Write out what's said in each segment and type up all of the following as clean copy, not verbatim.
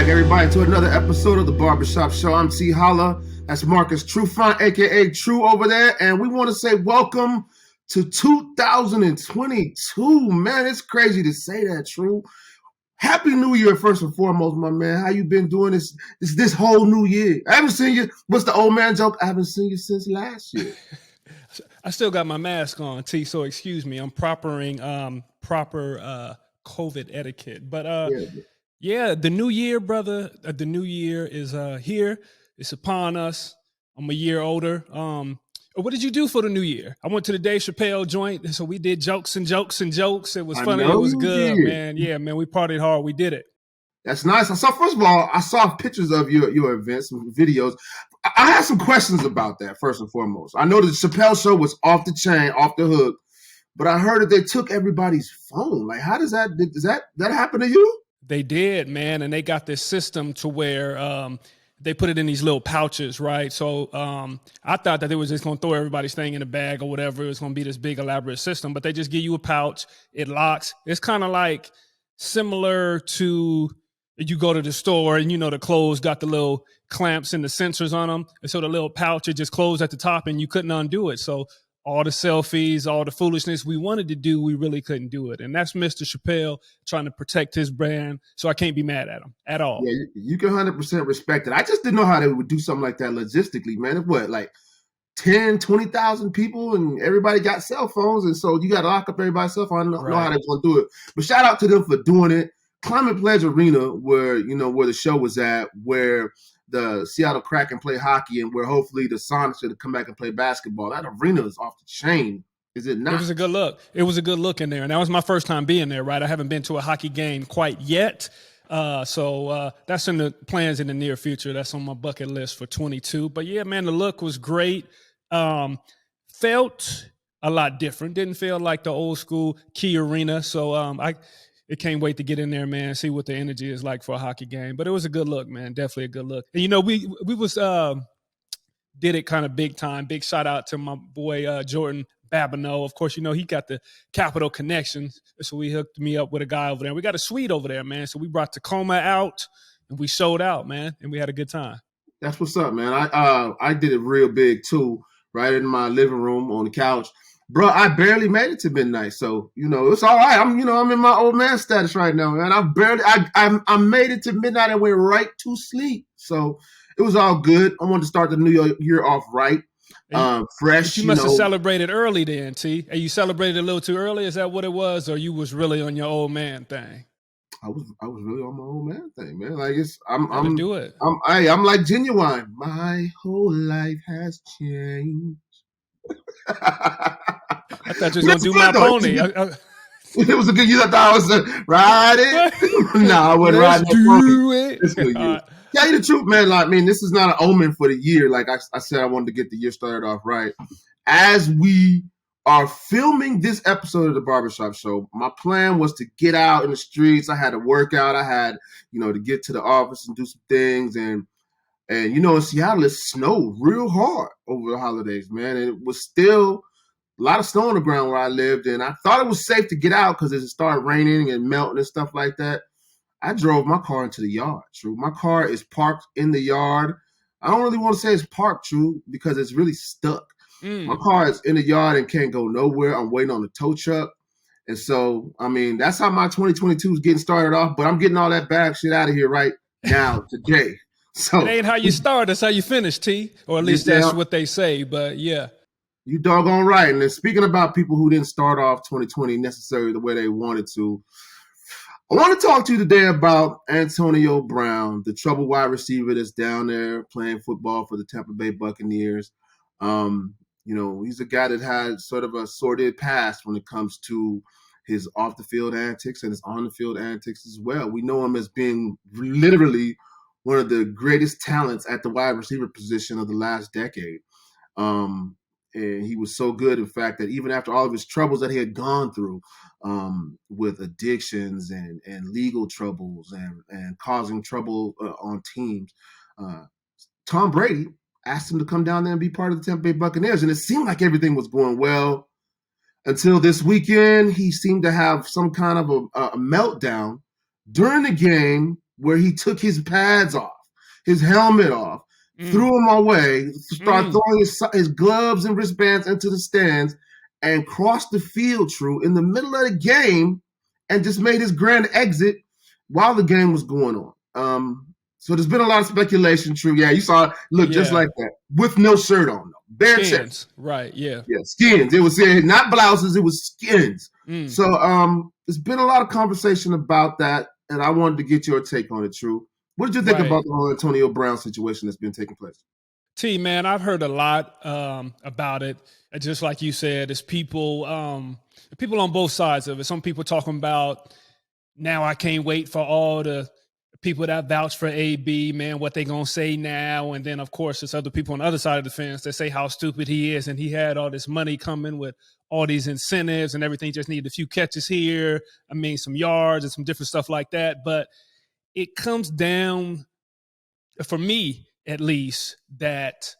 back, everybody, to another episode of the Barbershop Show. I'm T-Holla. That's Marcus Trufant, a.k.a. True over there. And we want to say welcome to 2022. Man, it's crazy to say that, True. Happy New Year, first and foremost, my man. How you been doing this whole new year? I haven't seen you. What's the old man joke? I haven't seen you since last year. I still got my mask on, T, so excuse me. I'm proper COVID etiquette. But yeah, the new year, brother, the new year is here. It's upon us. I'm a year older. What did you do for the new year? I went to the Dave Chappelle joint, so we did jokes and jokes and jokes. It was funny. It was good, man. Yeah, man, we partied hard. We did it. That's nice. First of all, I saw pictures of your events, some videos. I had some questions about that, first and foremost. I know the Chappelle show was off the chain, off the hook, but I heard that they took everybody's phone. Like, how does that happen to you? They did, man, and they got this system to where they put it in these little pouches, right? So I thought that they was just going to throw everybody's thing in a bag or whatever. It was going to be this big elaborate system, but they just give you a pouch. It locks. It's kind of like similar to you go to the store and, you know, the clothes got the little clamps and the sensors on them. And so the little pouch, it just closed at the top and you couldn't undo it. So all the selfies, all the foolishness we wanted to do, we really couldn't do it. And that's Mr. Chappelle trying to protect his brand. So I can't be mad at him at all. Yeah, you can 100% respect it. I just didn't know how they would do something like that logistically, man. It's what, like 10, 20,000 people and everybody got cell phones. And so you got to lock up everybody's cell phone. I don't know how they're going to do it. But shout out to them for doing it. Climate Pledge Arena, where the show was at, where the Seattle Kraken play hockey and where hopefully the Sonics should come back and play basketball. That arena is off the chain. Is it not? It was a good look. It was a good look in there. And that was my first time being there, right? I haven't been to a hockey game quite yet. So that's in the plans in the near future. That's on my bucket list for 22. But yeah, man, the look was great. Felt a lot different. Didn't feel like the old school Key Arena. So I can't wait to get in there, man, see what the energy is like for a hockey game. But it was a good look, man. Definitely a good look. And, you know, we was did it kind of big time. Big shout out to my boy Jordan Babineau. Of course, you know, he got the Capital connections. So he hooked me up with a guy over there. We got a suite over there, man. So we brought Tacoma out and we showed out, man. And we had a good time. That's what's up, man. I did it real big too, right in my living room on the couch. Bro, I barely made it to midnight, so you know it's all right. I'm in my old man status right now, man. I made it to midnight and went right to sleep, so it was all good. I wanted to start the new year off right, fresh. You must have celebrated early then, T. And you celebrated a little too early. Is that what it was, or you was really on your old man thing? I was really on my old man thing, man. Like I'm do it. I'm like Genuine. My whole life has changed. I thought you was going to do my pony. It was a good year. I thought I was riding. No, I wasn't riding. Do it. It's good year. Tell you the truth, man. Like, I mean, this is not an omen for the year. Like I said, I wanted to get the year started off right. As we are filming this episode of the Barbershop Show, my plan was to get out in the streets. I had to work out. I had, to get to the office and do some things. And in Seattle, it snowed real hard over the holidays, man. And it was still a lot of snow on the ground where I lived. And I thought it was safe to get out because it started raining and melting and stuff like that. I drove my car into the yard, True. My car is parked in the yard. I don't really want to say it's parked, True, because it's really stuck. My car is in the yard and can't go nowhere. I'm waiting on the tow truck. And so, I mean, that's how my 2022 is getting started off. But I'm getting all that bad shit out of here right now, today. So it ain't how you start, that's how you finish, T. Or at least that's what they say, but yeah. You doggone right. And then speaking about people who didn't start off 2020 necessarily the way they wanted to, I want to talk to you today about Antonio Brown, the trouble wide receiver that's down there playing football for the Tampa Bay Buccaneers. He's a guy that had sort of a sordid past when it comes to his off-the-field antics and his on-the-field antics as well. We know him as being literally one of the greatest talents at the wide receiver position of the last decade. And he was so good, in fact, that even after all of his troubles that he had gone through with addictions and legal troubles and causing trouble on teams, Tom Brady asked him to come down there and be part of the Tampa Bay Buccaneers. And it seemed like everything was going well until this weekend. He seemed to have some kind of a meltdown during the game where he took his pads off, his helmet off, threw them away, started throwing his gloves and wristbands into the stands, and crossed the field, True, in the middle of the game, and just made his grand exit while the game was going on. So there's been a lot of speculation, True. Yeah, you saw it look just like that, with no shirt on, though. Bare chest. Right, yeah. Yeah, skins. It was not blouses, it was skins. So there's been a lot of conversation about that, and I wanted to get your take on it, True. What did you think about the whole Antonio Brown situation that's been taking place? T, man, I've heard a lot about it. Just like you said, it's people on both sides of it. Some people talking about, now I can't wait for all the people that vouch for AB, man, what they going to say now. And then, of course, there's other people on the other side of the fence that say how stupid he is. And he had all this money coming with all these incentives and everything. Just needed a few catches here. I mean, some yards and some different stuff like that. But it comes down, for me at least, that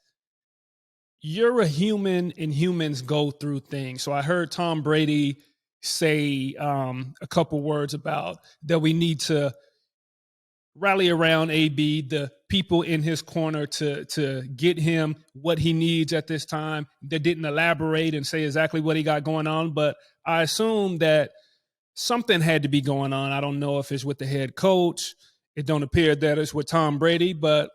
you're a human and humans go through things. So I heard Tom Brady say a couple words about that we need to rally around AB, the people in his corner to get him what he needs at this time. They didn't elaborate and say exactly what he got going on, but I assume that something had to be going on. I don't know if it's with the head coach. It don't appear that it's with Tom Brady, but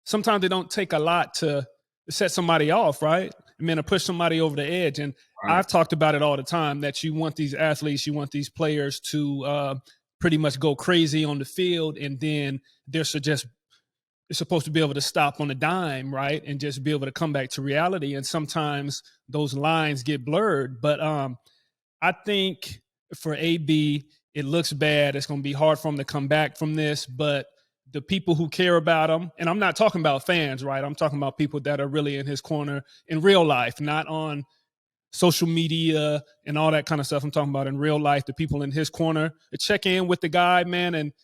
sometimes it don't take a lot to set somebody off, right? I mean, to push somebody over the edge. And I've talked about it all the time, that you want these athletes, you want these players to pretty much go crazy on the field, and then they're supposed to be able to stop on a dime, right? And just be able to come back to reality. And sometimes those lines get blurred. But I think for AB, it looks bad. It's going to be hard for him to come back from this. But the people who care about him, and I'm not talking about fans, right? I'm talking about people that are really in his corner in real life, not on social media and all that kind of stuff. I'm talking about in real life, the people in his corner, to check in with the guy, man, and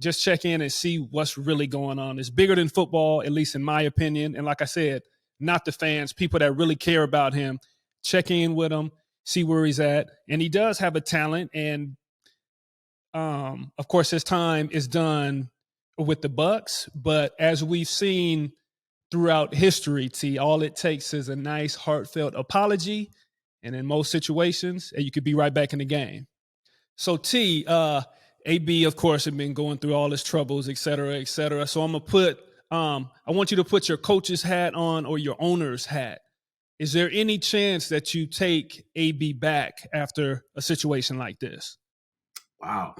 just check in and see what's really going on. It's bigger than football, at least in my opinion. And like I said, not the fans, people that really care about him. Check in with him, see where he's at. And he does have a talent. And of course, his time is done with the Bucs. But as we've seen throughout history, T, all it takes is a nice, heartfelt apology. And in most situations, you could be right back in the game. So T, AB, of course, had been going through all his troubles, et cetera, et cetera. So I'm going to I want you to put your coach's hat on, or your owner's hat. Is there any chance that you take AB back after a situation like this? Wow.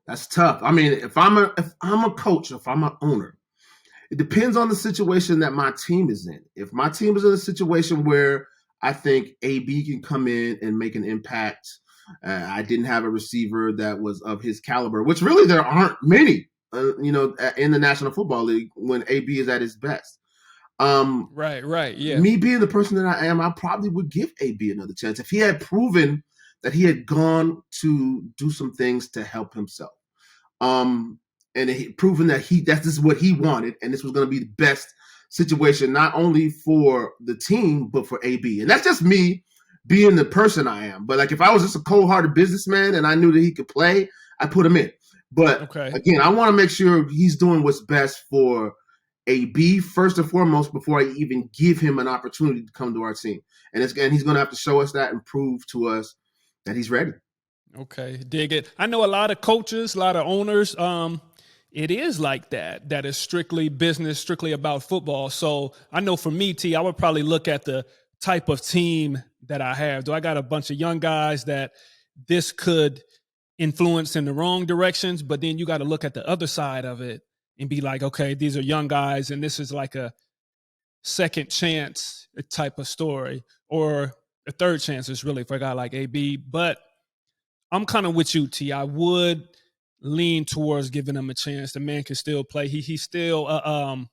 That's tough. I mean, if I'm a coach, if I'm an owner, it depends on the situation that my team is in. If my team is in a situation where I think AB can come in and make an impact, I didn't have a receiver that was of his caliber, which really there aren't many, in the National Football League when AB is at his best. Right, yeah. Me being the person that I am, I probably would give AB another chance if he had proven that he had gone to do some things to help himself. And he proven that this is what he wanted, and this was going to be the best situation, not only for the team, but for AB. And that's just me being the person I am. But like, if I was just a cold-hearted businessman and I knew that he could play, I put him in. But again, I want to make sure he's doing what's best for AB first and foremost before I even give him an opportunity to come to our team. And he's going to have to show us that and prove to us that he's ready. Okay, dig it. I know a lot of coaches, a lot of owners, it is like that. That is strictly business, strictly about football. So I know for me, T, I would probably look at the type of team that I have. Do I got a bunch of young guys that this could influence in the wrong directions? But then you got to look at the other side of it and be like, okay, these are young guys, and this is like a second chance type of story, or a third chance is really for a guy like AB. But I'm kind of with you, T. I would lean towards giving him a chance. The man can still play. He's still a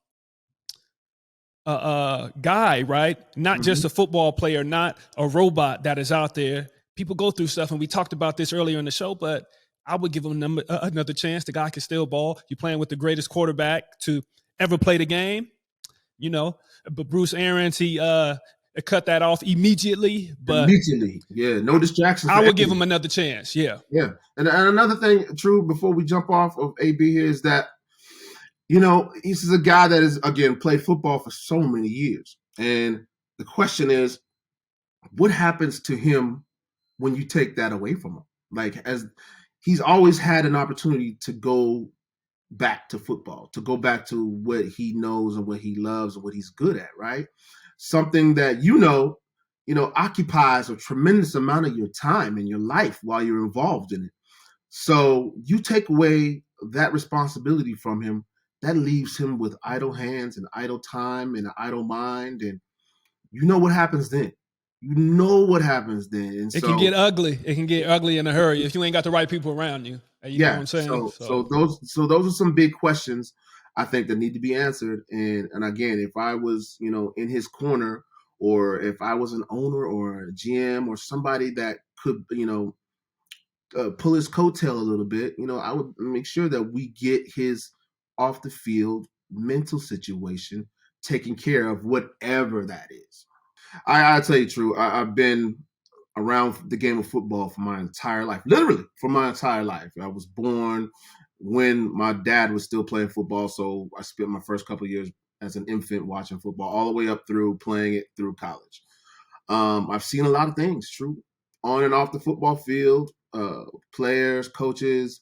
guy, right? Not just a football player, not a robot that is out there. People go through stuff, and we talked about this earlier in the show, but I would give him another chance. The guy can still ball. You're playing with the greatest quarterback to ever play the game, But Bruce Arians, he cut that off immediately, but immediately. Yeah, no distractions. I would give him another chance. Yeah. Yeah. And another thing, True, before we jump off of AB here is that, he's a guy that has, again, played football for so many years. And the question is, what happens to him when you take that away from him? Like, as he's always had an opportunity to go back to football, to go back to what he knows and what he loves and what he's good at, right? Something that, occupies a tremendous amount of your time in your life while you're involved in it. So you take away that responsibility from him, that leaves him with idle hands and idle time and an idle mind. And you know what happens then. And it can get ugly. It can get ugly in a hurry if you ain't got the right people around you. You know what I'm saying? So those are some big questions I think that need to be answered. And again, if I was, in his corner, or if I was an owner or a GM or somebody that could, pull his coattail a little bit, I would make sure that we get his off the field mental situation taken care of, whatever that is. I'll tell you true. I've been around the game of football for my entire life, literally for my entire life. I was born when my dad was still playing football, so I spent my first couple of years as an infant watching football, all the way up through playing it through college. I've seen a lot of things, true, on and off the football field, players, coaches,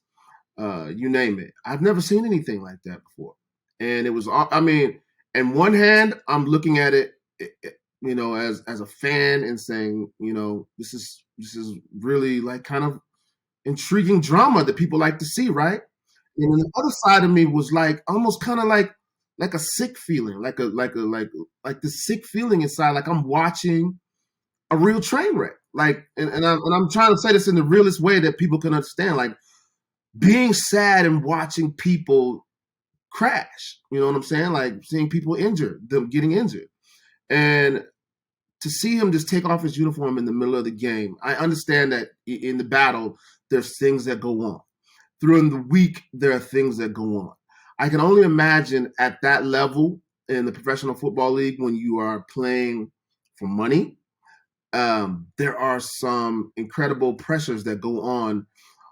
you name it. I've never seen anything like that before. And it was, in one hand, I'm looking at it, as a fan and saying, this is really like kind of intriguing drama that people like to see, right? And then the other side of me was like almost kind of like a sick feeling, like the sick feeling inside, like I'm watching a real train wreck. Like, and I'm trying to say this in the realest way that people can understand, like being sad and watching people crash. You know what I'm saying? Like seeing people injured, them getting injured. And to see him just take off his uniform in the middle of the game, I understand that in the battle, there's things that go on. Through the week, there are things that go on. I can only imagine at that level in the professional football league when you are playing for money, there are some incredible pressures that go on,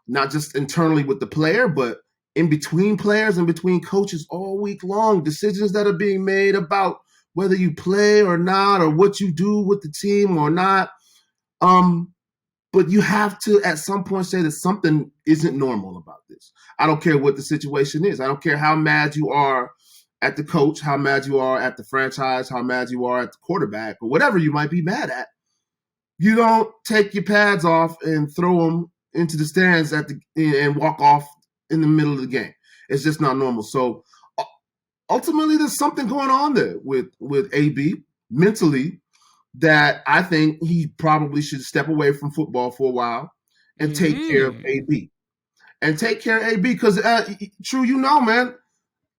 not just internally with the player, but in between players and between coaches all week long. Decisions that are being made about whether you play or not, or what you do with the team or not. But you have to, at some point, say that something isn't normal about this. I don't care what the situation is. I don't care how mad you are at the coach, how mad you are at the franchise, how mad you are at the quarterback, or whatever you might be mad at. You don't take your pads off and throw them into the stands and walk off in the middle of the game. It's just not normal. So ultimately, there's something going on there with AB mentally that I think he probably should step away from football for a while and take care of AB. And take care of AB because, true, man,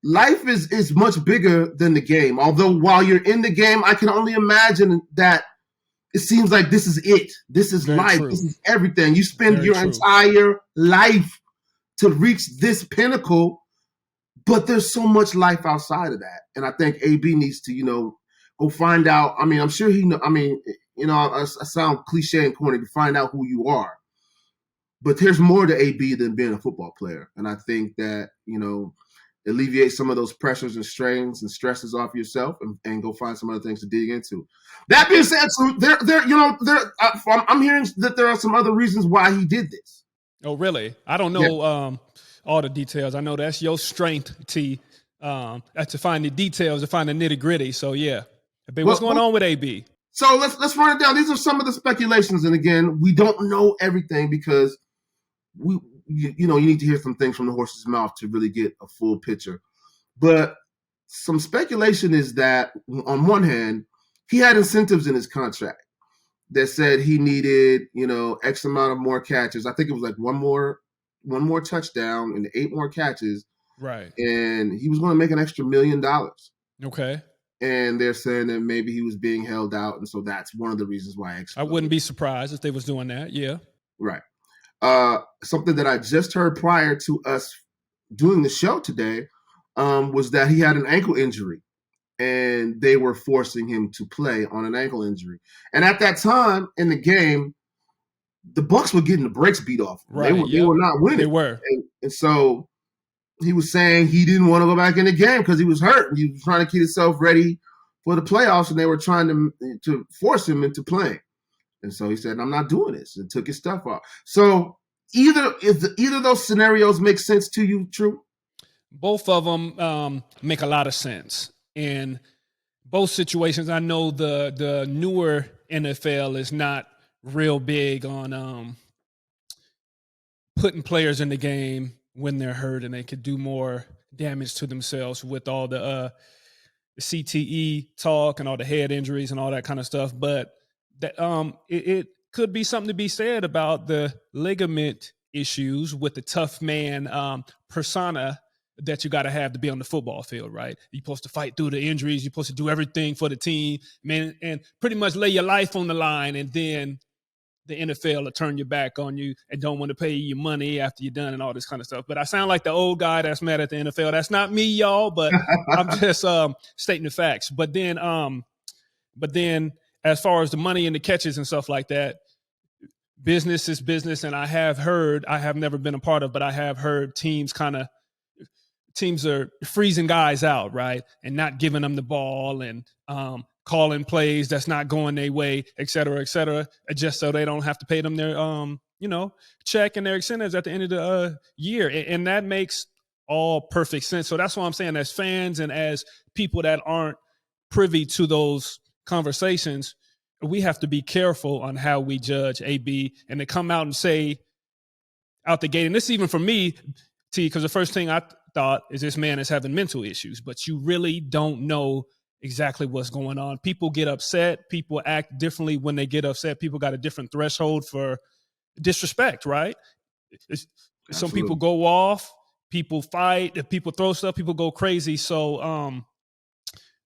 life is much bigger than the game. Although while you're in the game, I can only imagine that it seems like this is it. This is very life. True. This is everything. You spend your entire life to reach this pinnacle, but there's so much life outside of that. And I think AB needs to, go find out. I mean, I'm sure I sound cliche and corny to find out who you are. But there's more to AB than being a football player. And I think that, alleviate some of those pressures and strains and stresses off yourself and go find some other things to dig into. That being said, so I'm hearing that there are some other reasons why he did this. Oh, really? I don't know all the details. I know that's your strength, T, to find the details, to find the nitty gritty. So yeah. But what's going on with AB? So let's run it down. These are some of the speculations. And again, we don't know everything because you need to hear some things from the horse's mouth to really get a full picture. But some speculation is that on one hand, he had incentives in his contract that said he needed, X amount of more catches. I think it was like one more touchdown and 8 more catches. Right. And he was going to make an extra $1 million. Okay. And they're saying that maybe he was being held out. And so that's one of the reasons why I wouldn't be surprised if they was doing that. Yeah. Right. Something that I just heard prior to us doing the show today was that he had an ankle injury and they were forcing him to play on an ankle injury. And at that time in the game, the Bucs were getting the brakes beat off. Right. They were not winning. They were. And so he was saying he didn't want to go back in the game because he was hurt. He was trying to keep himself ready for the playoffs, and they were trying to force him into playing. And so he said, I'm not doing this, and took his stuff off. So either of those scenarios make sense to you, True? Both of them make a lot of sense. In both situations, I know the newer NFL is not real big on putting players in the game when they're hurt, and they could do more damage to themselves with all the CTE talk and all the head injuries and all that kind of stuff. But that it could be something to be said about the ligament issues with the tough man persona that you got to have to be on the football field, right? You're supposed to fight through the injuries. You're supposed to do everything for the team, man, and pretty much lay your life on the line. And then the NFL will turn your back on you and don't want to pay you your money after you're done and all this kind of stuff. But I sound like the old guy that's mad at the NFL. That's not me, y'all, but I'm just stating the facts. But then as far as the money and the catches and stuff like that, business is business. And I have never been a part of, but I have heard teams are freezing guys out, right? And not giving them the ball and calling plays that's not going their way, et cetera, just so they don't have to pay them their, check and their incentives at the end of the year. And that makes all perfect sense. So that's what I'm saying. As fans and as people that aren't privy to those conversations, we have to be careful on how we judge AB, and to come out and say out the gate, and this is even for me, T, because the first thing I thought is this man is having mental issues, but you really don't know exactly what's going on. People get upset. People act differently when they get upset. People got a different threshold for disrespect, right? Some people go off, people fight, people throw stuff, people go crazy. So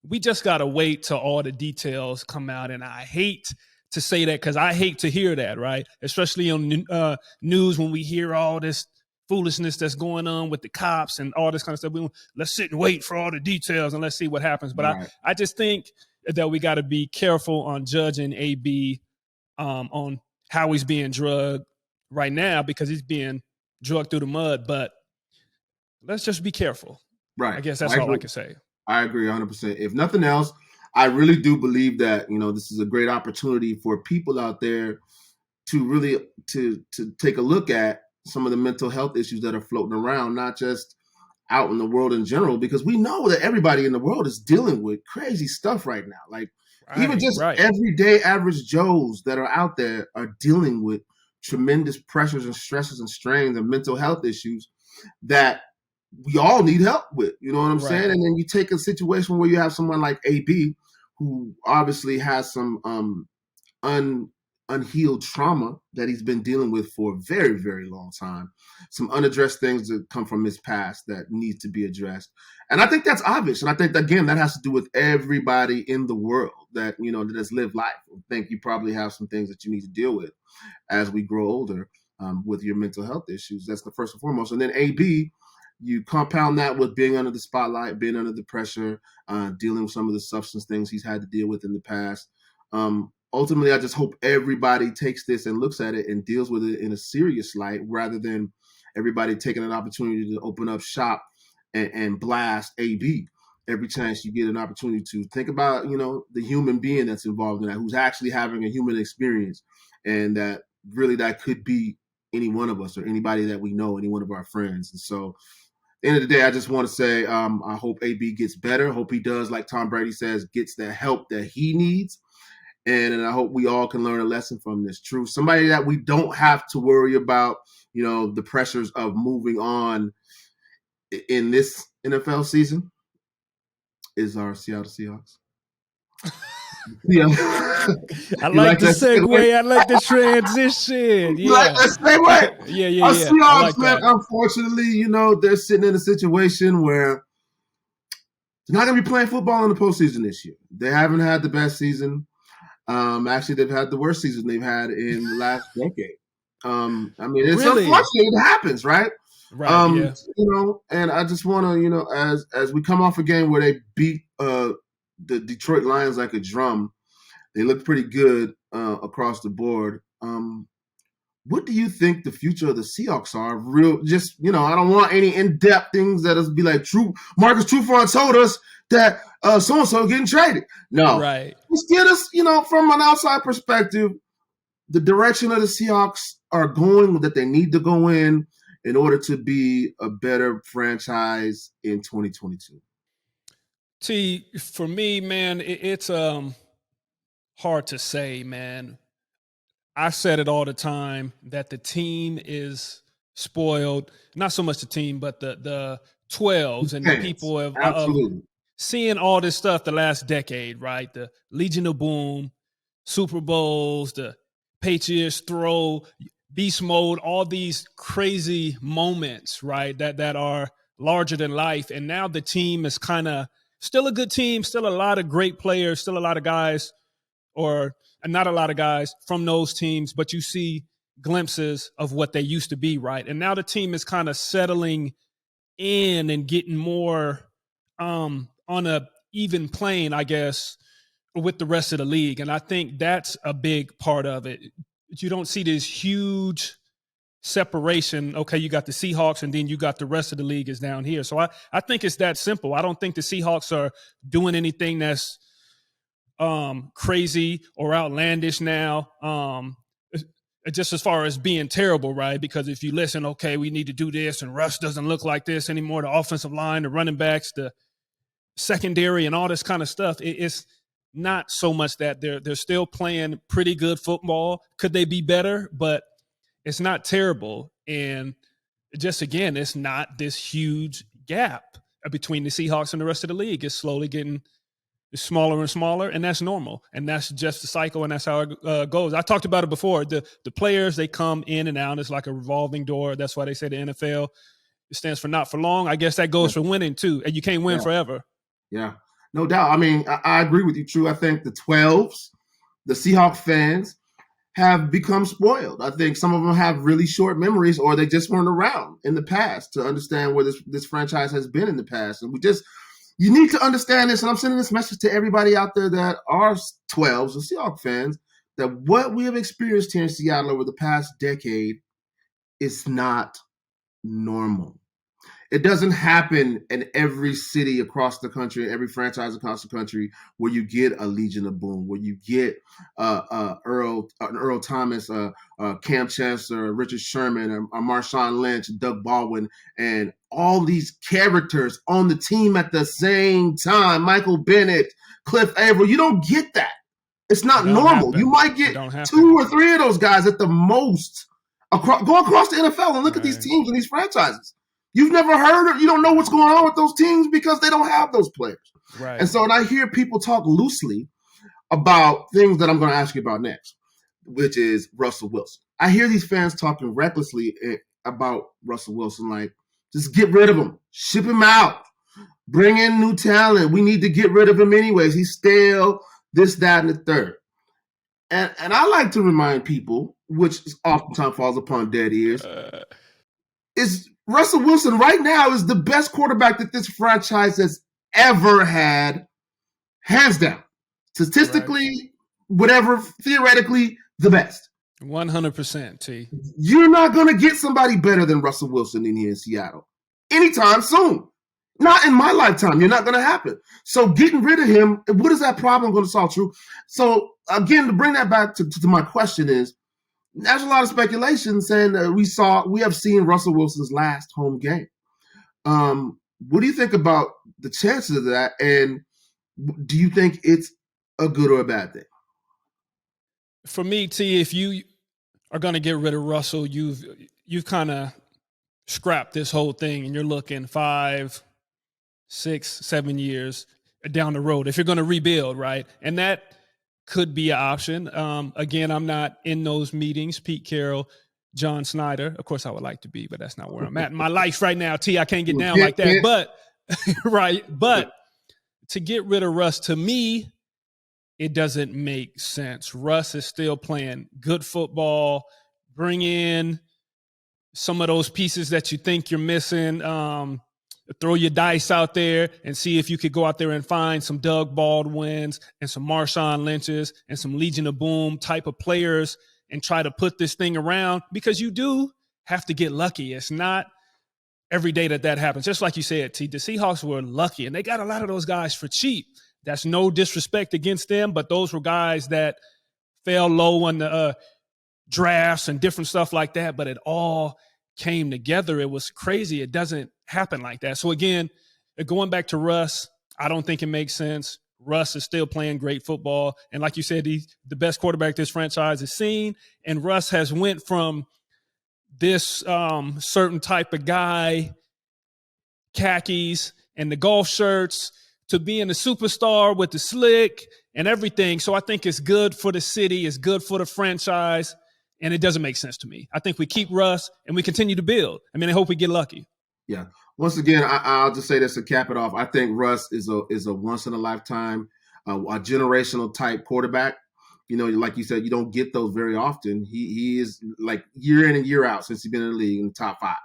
we just got to wait till all the details come out. And I hate to say that because I hate to hear that, right? Especially on news when we hear all this foolishness that's going on with the cops and all this kind of stuff. Let's sit and wait for all the details and let's see what happens. But right. I just think that we got to be careful on judging AB on how he's being drugged right now, because he's being drugged through the mud. But let's just be careful. Right. I guess that's all I can say. I agree 100%. If nothing else, I really do believe that, this is a great opportunity for people out there to really to take a look at some of the mental health issues that are floating around, not just out in the world in general, because we know that everybody in the world is dealing with crazy stuff right now. Like even just everyday average Joes that are out there are dealing with tremendous pressures and stresses and strains and mental health issues that we all need help with. You know what I'm saying? And then you take a situation where you have someone like AB, who obviously has some unhealed trauma that he's been dealing with for a very, very long time. Some unaddressed things that come from his past that need to be addressed. And I think that's obvious. And I think, again, that has to do with everybody in the world that, that has lived life. I think you probably have some things that you need to deal with as we grow older with your mental health issues. That's the first and foremost. And then AB, you compound that with being under the spotlight, being under the pressure, dealing with some of the substance things he's had to deal with in the past. Ultimately, I just hope everybody takes this and looks at it and deals with it in a serious light, rather than everybody taking an opportunity to open up shop and blast AB every chance you get an opportunity to. Think about, the human being that's involved in that, who's actually having a human experience, and that really that could be any one of us or anybody that we know, any one of our friends. And so at the end of the day, I just want to say I hope AB gets better. Hope he does, like Tom Brady says, gets the help that he needs. And I hope we all can learn a lesson from this. True. Somebody that we don't have to worry about, the pressures of moving on in this NFL season is our Seattle Seahawks. Yeah. I like the segue. I like the transition. Yeah. Like the segue? Yeah. Our Seahawks, man, unfortunately, they're sitting in a situation where they're not going to be playing football in the postseason this year. They haven't had the best season. Actually, they've had the worst season they've had in the last decade. It's unfortunate. It happens, right? Right. And I just want to, as we come off a game where they beat a the Detroit Lions like a drum. They look pretty good across the board. What do you think the future of the Seahawks are? Just, I don't want any in-depth things that'll be like Marcus Trufant told us that so-and-so getting traded. No. Right. Just get us, from an outside perspective, the direction of the Seahawks are going that they need to go in order to be a better franchise in 2022. For me, man, it's hard to say, man. I said it all the time that the team is spoiled. Not so much the team, but the 12s and the people of seeing all this stuff the last decade, right? The Legion of Boom, Super Bowls, the Patriots throw, beast mode, all these crazy moments, right? That are larger than life. And now the team is kind of still a good team, still a lot of great players, still a lot of guys, or not a lot of guys from those teams, but you see glimpses of what they used to be, right? And now the team is kind of settling in and getting more on a even plane, I guess, with the rest of the league. And I think that's a big part of it. You don't see this huge separation. Okay, you got the Seahawks and then you got the rest of the league is down here. So I think it's that simple. I don't think the Seahawks are doing anything that's crazy or outlandish now. Just as far as being terrible, right? Because if you listen, okay, we need to do this and Russ doesn't look like this anymore. The offensive line, the running backs, the secondary and all this kind of stuff. It's not so much that they're still playing pretty good football. Could they be better? But it's not terrible. And just, again, it's not this huge gap between the Seahawks and the rest of the league. It's slowly getting smaller and smaller, and that's normal. And that's just the cycle, and that's how it goes. I talked about it before. The players, they come in and out. It's like a revolving door. That's why they say the NFL, it stands for not for long. I guess that goes for winning, too. And you can't win forever. Yeah, no doubt. I mean, I agree with you, True. I think the 12s, the Seahawks fans, have become spoiled. I think some of them have really short memories, or they just weren't around in the past to understand where this franchise has been in the past. And you need to understand this, and I'm sending this message to everybody out there that are 12s or Seahawks fans, that what we have experienced here in Seattle over the past decade is not normal. It doesn't happen in every city across the country, every franchise across the country, where you get a Legion of Boom, where you get Earl Thomas, Cam Chancellor, Richard Sherman, Marshawn Lynch, Doug Baldwin, and all these characters on the team at the same time. Michael Bennett, Cliff Averill. You don't get that. It's not normal. You might get 2 or 3 of those guys at the most. Go across the NFL and look at these teams and these franchises. You've never heard, or you don't know what's going on with those teams because they don't have those players. Right. And so when I hear people talk loosely about things that I'm going to ask you about next, which is Russell Wilson. I hear these fans talking recklessly about Russell Wilson, like, just get rid of him, ship him out, bring in new talent. We need to get rid of him anyways. He's stale, this, that, and the third. And I like to remind people, which oftentimes falls upon dead ears, is Russell Wilson right now is the best quarterback that this franchise has ever had, hands down. Statistically, whatever, theoretically, the best. 100%, T. You're not going to get somebody better than Russell Wilson in here in Seattle anytime soon. Not in my lifetime. You're not going to happen. So getting rid of him, what is that problem going to solve, True? So again, to bring that back to my question is, there's a lot of speculation saying that we have seen Russell Wilson's last home game. What do you think about the chances of that? And do you think it's a good or a bad thing? For me, T, if you are going to get rid of Russell, you've kind of scrapped this whole thing, and you're looking 5, 6, 7 years down the road if you're going to rebuild, right? And that could be an option. Again, I'm not in those meetings. Pete Carroll, John Snyder. Of course, I would like to be, but that's not where I'm at in my life right now. T, I can't get down like that. But right, but to get rid of Russ, to me, it doesn't make sense. Russ is still playing good football. Bring in some of those pieces that you think you're missing. throw your dice out there and see if you could go out there and find some Doug Baldwins and some Marshawn Lynch's and some Legion of Boom type of players and try to put this thing around, because you do have to get lucky. It's not every day that happens. Just like you said, T, the Seahawks were lucky, and they got a lot of those guys for cheap. That's no disrespect against them, but those were guys that fell low on the drafts and different stuff like that, but it all came together. It was crazy. It doesn't happen like that. So again, going back to Russ, I don't think it makes sense. Russ is still playing great football. And like you said, he's the best quarterback this franchise has seen. And Russ has went from this certain type of guy, khakis and the golf shirts, to being a superstar with the slick and everything. So I think it's good for the city. It's good for the franchise. And it doesn't make sense to me. I think we keep Russ and we continue to build. I mean, I hope we get lucky. Yeah. Once again, I'll just say this to cap it off. I think Russ is a once in a lifetime, a generational type quarterback. You know, like you said, you don't get those very often. He is like year in and year out since he's been in the league in the top 5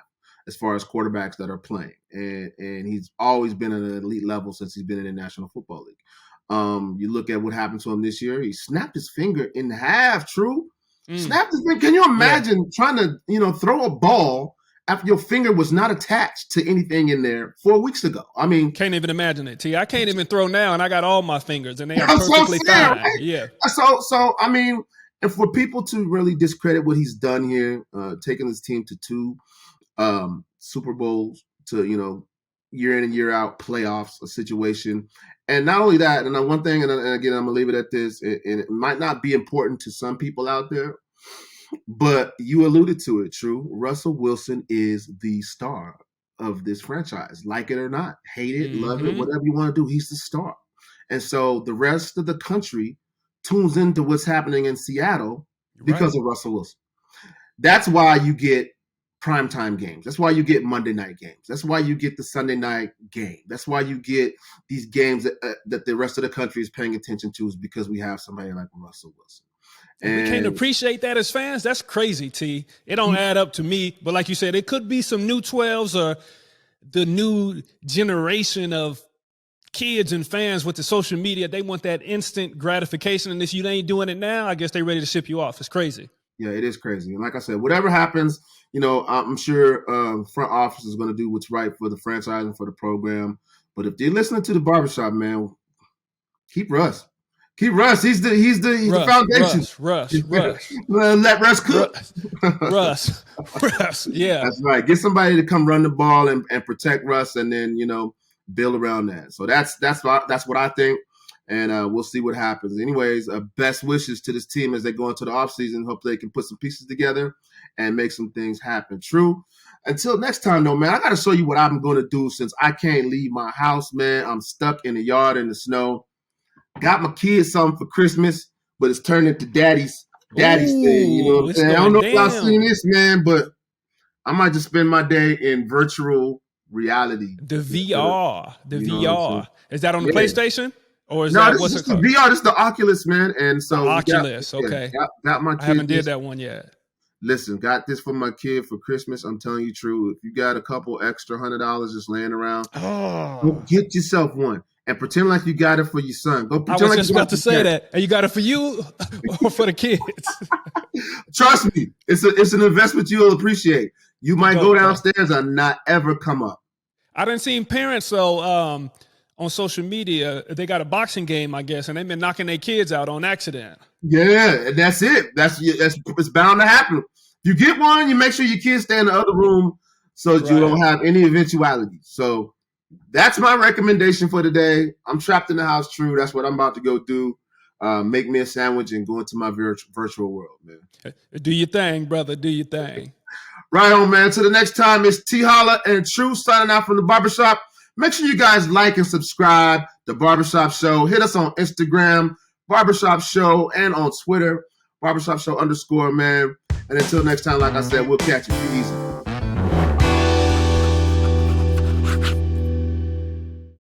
as far as quarterbacks that are playing. And he's always been at an elite level since he's been in the National Football League. You look at what happened to him this year. He snapped his finger in half, True. Snapped his finger. Can you imagine trying to, throw a ball after your finger was not attached to anything in there 4 weeks ago? I mean, can't even imagine it, T. I can't even throw now, and I got all my fingers, and they are perfectly fine. Right? Yeah. So I mean, and for people to really discredit what he's done here, taking his team to 2 Super Bowls, to year in and year out playoffs, a situation, and not only that, and one thing, and again, I'm gonna leave it at this, and it might not be important to some people out there, but you alluded to it, True. Russell Wilson is the star of this franchise. Like it or not, hate it, love it, whatever you want to do, he's the star. And so the rest of the country tunes into what's happening in Seattle because of Russell Wilson. That's why you get primetime games. That's why you get Monday night games. That's why you get the Sunday night game. That's why you get these games that the rest of the country is paying attention to, is because we have somebody like Russell Wilson. And we can't appreciate that as fans. That's crazy, T. It don't add up to me. But like you said, it could be some new 12s or the new generation of kids and fans with the social media. They want that instant gratification. And if you ain't doing it now, I guess they're ready to ship you off. It's crazy. Yeah, it is crazy. And like I said, whatever happens, I'm sure front office is going to do what's right for the franchise and for the program. But if they're listening to the Barbershop, man, keep Russ. Keep Russ. He's the foundation. Russ. Let Russ cook. Russ. Yeah. That's right. Get somebody to come run the ball and protect Russ, and then build around that. So that's what I think, and we'll see what happens. Anyways, best wishes to this team as they go into the offseason. Hope they can put some pieces together and make some things happen. True. Until next time, though, man, I got to show you what I'm going to do since I can't leave my house, man. I'm stuck in the yard in the snow. Got my kids something for Christmas, but it's turned into daddy's thing. You know what I'm saying? I don't know if y'all seen this, man, but I might just spend my day in virtual reality. The VR. Is that on the PlayStation? Or is what's it called? The VR. This is the Oculus, man. And so the Oculus, okay. Got my kids. I haven't did that one yet. Listen, got this for my kid for Christmas. I'm telling you, True. If you got a couple extra $100 just laying around, go get yourself one. And pretend like you got it for your son. Go pretend I was just about to say that. And you got it for you or for the kids? Trust me, it's an investment you'll appreciate. You might go downstairs and not ever come up. I done seen parents on social media. They got a boxing game, I guess, and they've been knocking their kids out on accident. Yeah, and that's it. It's bound to happen. If you get one, you make sure your kids stay in the other room so that you don't have any eventuality. So that's my recommendation for today. I'm trapped in the house, True. That's what I'm about to go do. Make me a sandwich and go into my virtual world, man. Do your thing, brother. Do your thing. Right on, man. Till the next time, it's T-Holla and True signing out from the Barbershop. Make sure you guys like and subscribe to Barbershop Show. Hit us on Instagram, Barbershop Show, and on Twitter, Barbershop Show _, man. And until next time, like I said, we'll catch you. Be easy.